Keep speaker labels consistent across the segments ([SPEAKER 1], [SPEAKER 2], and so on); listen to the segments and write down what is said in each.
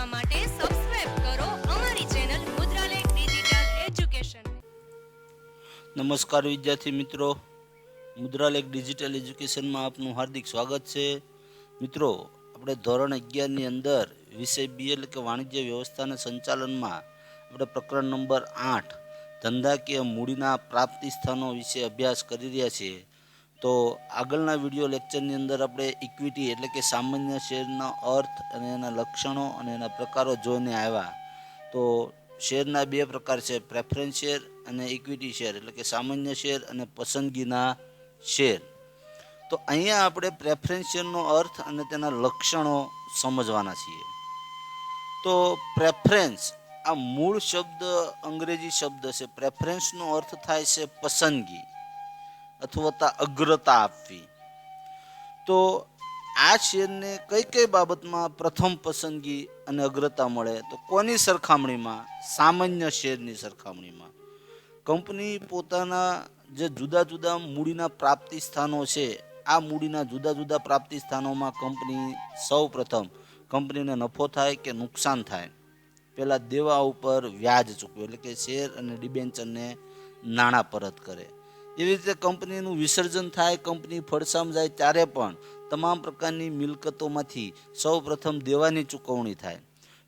[SPEAKER 1] જોવા માટે સબસ્ક્રાઇબ કરો અમારી ચેનલ મુદ્રાલેખ ડિજિટલ એજ્યુકેશન।
[SPEAKER 2] નમસ્કાર વિદ્યાર્થી મિત્રો, મુદ્રાલેખ ડિજિટલ એજ્યુકેશનમાં આપનું હાર્દિક સ્વાગત છે। મિત્રો, આપણે ધોરણ 11ની અંદર વિષય બી એટલે કે વાણિજ્ય વ્યવસ્થા અને સંચાલનમાં આપણે પ્રકરણ નંબર 8 ધંધાકીય મૂડીના પ્રાપ્તિ સ્થાનો વિશે અભ્યાસ કરી રહ્યા છીએ। તો આગળના વિડીયો લેક્ચરની અંદર આપણે ઇક્વિટી એટલે કે સામાન્ય શેરનો અર્થ અને એના લક્ષણો અને એના પ્રકારો જોઈને આવ્યા। તો શેરના બે પ્રકાર છે, પ્રેફરન્સ શેર અને ઇક્વિટી શેર એટલે કે સામાન્ય શેર અને પસંદગીના શેર। તો અહીંયા આપણે પ્રેફરન્સ શેરનો અર્થ અને તેના લક્ષણો સમજવાના છીએ। તો પ્રેફરન્સ આ મૂળ શબ્દ અંગ્રેજી શબ્દ છે। પ્રેફરન્સનો અર્થ થાય છે પસંદગી અથવા તો અગ્રતા આપવી। તો આ શેરને કઈ કઈ બાબતમાં પ્રથમ પસંદગી અને અગ્રતા મળે, તો કોની સરખામણીમાં? સામાન્ય શેરની સરખામણીમાં। કંપની પોતાના જે જુદા જુદા મૂડીના પ્રાપ્તિ સ્થાનો છે, આ મૂડીના જુદા જુદા પ્રાપ્તિ સ્થાનોમાં કંપની સૌ પ્રથમ કંપનીને નફો થાય કે નુકસાન થાય, પહેલાં દેવા ઉપર વ્યાજ ચૂકવે એટલે કે શેર અને ડિબેન્ચરને નાણાં પરત કરે। એવી રીતે કંપનીનું વિસર્જન થાય, કંપની ફડસામાં જાય ત્યારે પણ તમામ પ્રકારની મિલકતોમાંથી સૌ પ્રથમ દેવાની ચૂકવણી થાય।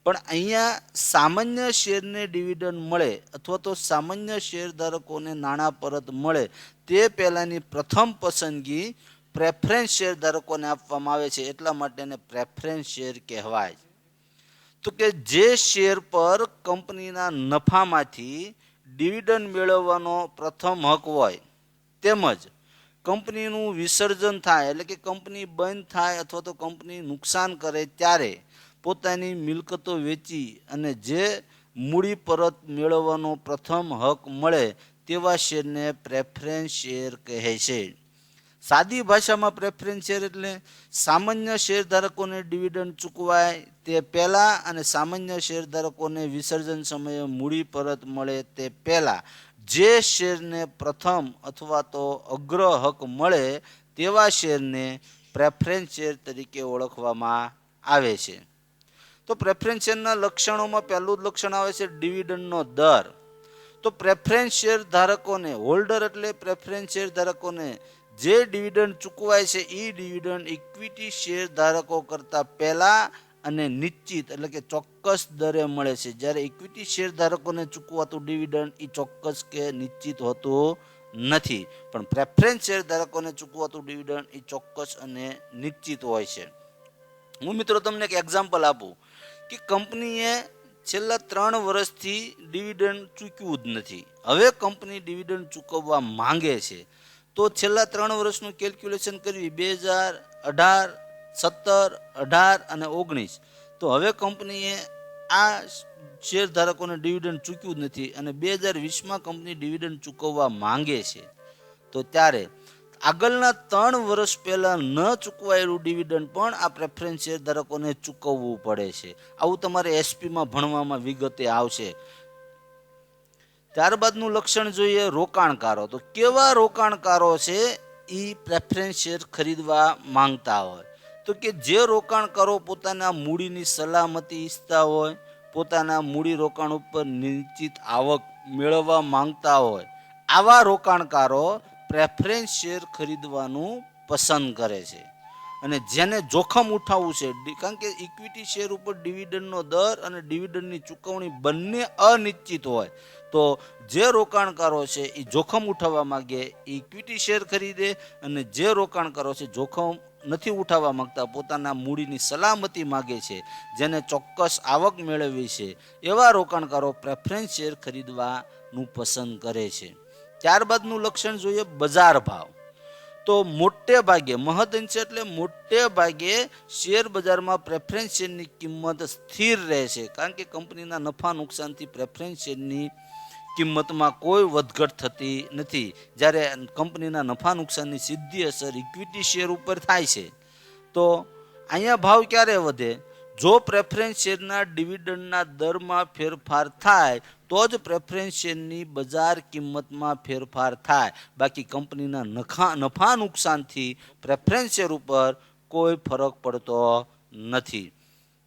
[SPEAKER 2] પણ અહીંયા સામાન્ય શેરને ડિવિડન્ડ મળે અથવા તો સામાન્ય શેરધારકોને નાણાં પરત મળે તે પહેલાંની પ્રથમ પસંદગી પ્રેફરન્સ શેરધારકોને આપવામાં આવે છે, એટલા માટે એને પ્રેફરન્સ શેર કહેવાય। તો કે જે શેર પર કંપનીના નફામાંથી ડિવિડન્ડ મેળવવાનો પ્રથમ હક હોય, તેમજ કંપનીનું વિસર્જન થાય એટલે કે કંપની બંધ થાય અથવા તો કંપની નુકસાન કરે ત્યારે પોતાની મિલકતો વેચી અને જે મૂડી પરત મેળવવાનો પ્રથમ હક મળે તેવા શેરને પ્રેફરન્સ શેર કહે છે। સાદી ભાષામાં પ્રેફરન્સ શેર એટલે સામાન્ય શેરધારકોને ડિવિડન્ડ ચૂકવાય તે પહેલાં અને સામાન્ય શેરધારકોને વિસર્જન સમયે મૂડી પરત મળે તે પહેલાં જે શેરને પ્રથમ અથવા તો અગ્ર હક મળે તેવા શેરને પ્રેફરન્સ શેર તરીકે ઓળખવામાં આવે છે। તો પ્રેફરન્સ શેરના લક્ષણોમાં પહેલું જ લક્ષણ આવે છે ડિવિડન્ડનો દર। તો પ્રેફરન્સ શેર ધારકોને, હોલ્ડર એટલે પ્રેફરન્સ શેર ધારકોને જે ડિવિડન્ડ ચૂકવાય છે એ ડિવિડન્ડ ઇક્વિટી શેર ધારકો કરતાં પહેલાં અને નિશ્ચિત એટલે કે ચોક્કસ દરે મળે છે, જ્યારે ઇક્વિટી શેર ધારકોને ચૂકવાતું ડિવિડન્ડ એ ચોક્કસ કે નિશ્ચિત હોતું નથી, પણ પ્રેફરન્સ શેર ધારકોને ચૂકવાતું ડિવિડન્ડ એ ચોક્કસ અને નિશ્ચિત હોય છે। હું મિત્રો તમને એક એક્ઝામ્પલ આપું કે કંપનીએ છેલ્લા 3 વર્ષથી ડિવિડન્ડ ચૂકવ્યું જ નથી, હવે કંપની ડિવિડન્ડ ચૂકવવા માંગે છે, તો છેલ્લા 3 વર્ષનું કેલ્ક્યુલેશન કરવી 2018, 17, 18 અને 19, તો હવે કંપનીએ આ શેર ધારકોને ડિવિડન્ડ ચૂક્યું જ નથી અને 2020માં કંપની ડિવિડન્ડ ચૂકવવા માંગે છે, તો ત્યારે આગળના 3 વર્ષ પહેલાં ન ચૂકવાયેલું ડિવિડન્ડ પણ આ પ્રેફરન્સ શેર ધારકોને ચૂકવવું પડે છે। આવું તમારે એસપીમાં ભણવામાં વિગતે આવશે। ત્યારબાદનું લક્ષણ જોઈએ રોકાણકારો। તો કેવા રોકાણકારો છે એ પ્રેફરન્સ શેર ખરીદવા માંગતા હોય, તો કે જે રોકાણકારો પોતાના મૂડીની સલામતી ઈચ્છતા હોય, પોતાના મૂડી રોકાણ ઉપર નિશ્ચિત આવક મેળવવા માંગતા હોય, આવા રોકાણકારો પ્રેફરન્સ શેર ખરીદવાનું પસંદ કરે છે। અને જેને જોખમ ઉઠાવવું છે, કારણ કે ઇક્વિટી શેર ઉપર ડિવિડન્ડનો દર અને ડિવિડન્ડની ચૂકવણી બંને અનિશ્ચિત હોય, તો જે રોકાણકારો છે એ જોખમ ઉઠાવવા માંગે ઇક્વિટી શેર ખરીદે, અને જે રોકાણકારો છે જોખમ નથી ઉઠાવવા માંગતા, પોતાના મૂડીની સલામતી માગે છે, જેને ચોક્કસ આવક મેળવવી છે, એવા રોકાણકારો પ્રેફરન્સ શેર ખરીદવાનું પસંદ કરે છે। ત્યારબાદનું લક્ષણ જોઈએ બજાર ભાવ। તો મોટે ભાગે, મહદઅંશે એટલે મોટે ભાગે શેર બજારમાં પ્રેફરન્સ શેરની કિંમત સ્થિર રહે છે, કારણ કે કંપનીના નફા નુકસાનથી પ્રેફરન્સ શેરની કિંમતમાં કોઈ વધઘટ થતી નથી, જ્યારે કંપનીના નફા નુકસાનની સીધી અસર ઇક્વિટી શેર ઉપર થાય છે। તો અહીંયા ભાવ ક્યારે વધે? જો પ્રેફરન્સ શેરના ડિવિડન્ડના દરમાં ફેરફાર થાય તો જ પ્રેફરન્સ શેરની બજાર કિંમતમાં ફેરફાર થાય, બાકી કંપનીના નફા નુકસાનથી પ્રેફરન્સ શેર ઉપર કોઈ ફરક પડતો નથી।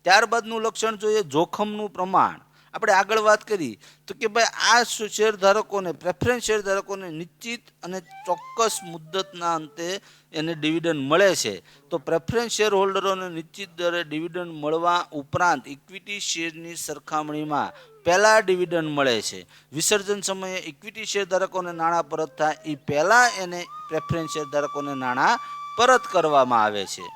[SPEAKER 2] ત્યારબાદનું લક્ષણ જોઈએ જોખમનું પ્રમાણ. આપણે આગળ વાત કરી તો કે ભાઈ આ શેર ધારકોને પ્રેફરન્સ શેર ધારકોને નિશ્ચિત અને ચોક્કસ મુદ્દતના અંતે એને ડિવિડન્ડ મળે છે. તો પ્રેફરન્સ શેર હોલ્ડરોને નિશ્ચિત દરે ડિવિડન્ડ મળવા ઉપરાંત ઇક્વિટી શેરની સરખામણીમાં પહેલાં ડિવિડન્ડ મળે છે. વિસર્જન સમયે ઇક્વિટી શેર ધારકોને નાણાં પરત થાય એ પહેલાં એને પ્રેફરન્સ શેર ધારકોને નાણાં પરત કરવામાં આવે છે.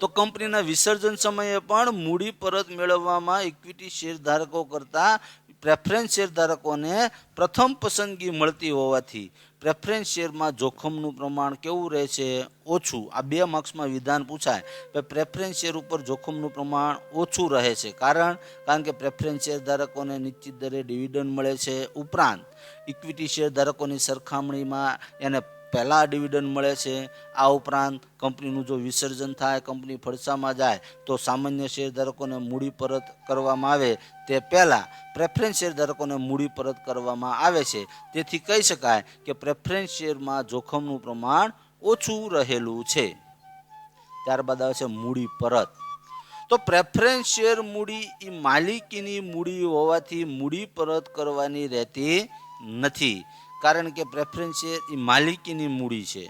[SPEAKER 2] તો કંપનીના વિસર્જન સમયે પણ મૂડી પરત મેળવવામાં ઇક્વિટી શેર ધારકો કરતાં પ્રેફરન્સ શેર ધારકોને પ્રથમ પસંદગી મળતી હોવાથી પ્રેફરન્સ શેરમાં જોખમનું પ્રમાણ કેવું રહે છે? ઓછું. આ 2 માર્ક્સમાં વિધાન પૂછાય કે પ્રેફરન્સ શેર ઉપર જોખમનું પ્રમાણ ઓછું રહે છે. કારણ કે પ્રેફરન્સ શેર ધારકોને નિશ્ચિત દરે ડિવિડન્ડ મળે છે, ઉપરાંત ઇક્વિટી શેર ધારકોની સરખામણીમાં એને પહેલાં ડિવિડન્ડ મળે છે. આ ઉપરાંત કંપનીનું જો વિસર્જન થાય, કંપની ફડસામાં જાય તો સામાન્ય શેર ધારકોને મૂડી પરત કરવામાં આવે તે પહેલાં પ્રેફરન્સ શેર ધારકોને મૂડી પરત કરવામાં આવે છે. તેથી કહી શકાય કે પ્રેફરન્સ શેરમાં જોખમનું પ્રમાણ ઓછું રહેલું છે. ત્યારબાદ આવે છે મૂડી પરત. તો પ્રેફરન્સ શેર મૂડી એ માલિકીની મૂડી હોવાથી મૂડી પરત કરવાની રહેતી નથી, કારણ કે પ્રેફરન્સ શેર એ માલિકીની મૂડી છે.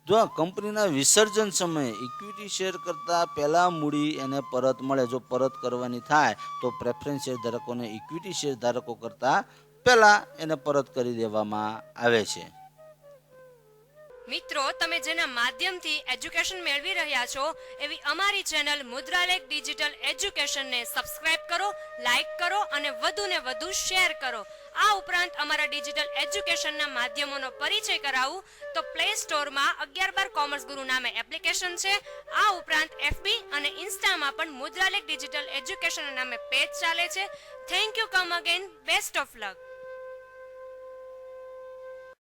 [SPEAKER 2] જો કંપનીના વિસર્જન સમયે ઇક્વિટી શેર કરતાં પહેલાં મૂડી એને પરત મળે, જો પરત કરવાની થાય તો પ્રેફરન્સ શેર ધારકોને ઇક્વિટી શેર ધારકો કરતાં પહેલાં એને પરત કરી દેવામાં આવે છે.
[SPEAKER 1] મિત્રો, તમે જેના માધ્યમથી એજ્યુકેશન મેળવી રહ્યા છો એવી અમારી ચેનલ મુદ્રાલેખ ડિજિટલ એજ્યુકેશનને સબસ્ક્રાઇબ કરો, લાઇક કરો અને વધુને વધુ શેર કરો. આ ઉપરાંત અમારા ડિજિટલ એજ્યુકેશનના માધ્યમોનો પરિચય કરાવું તો પ્લે સ્ટોરમાં 11/12 કોમર્સ ગુરુ નામે એપ્લિકેશન છે. આ ઉપરાંત FB અને ઇન્સ્ટામાં પણ મુદ્રાલેખ ડિજિટલ એજ્યુકેશન નામે પેજ ચાલે છે. Thank you. Come again. Best of luck.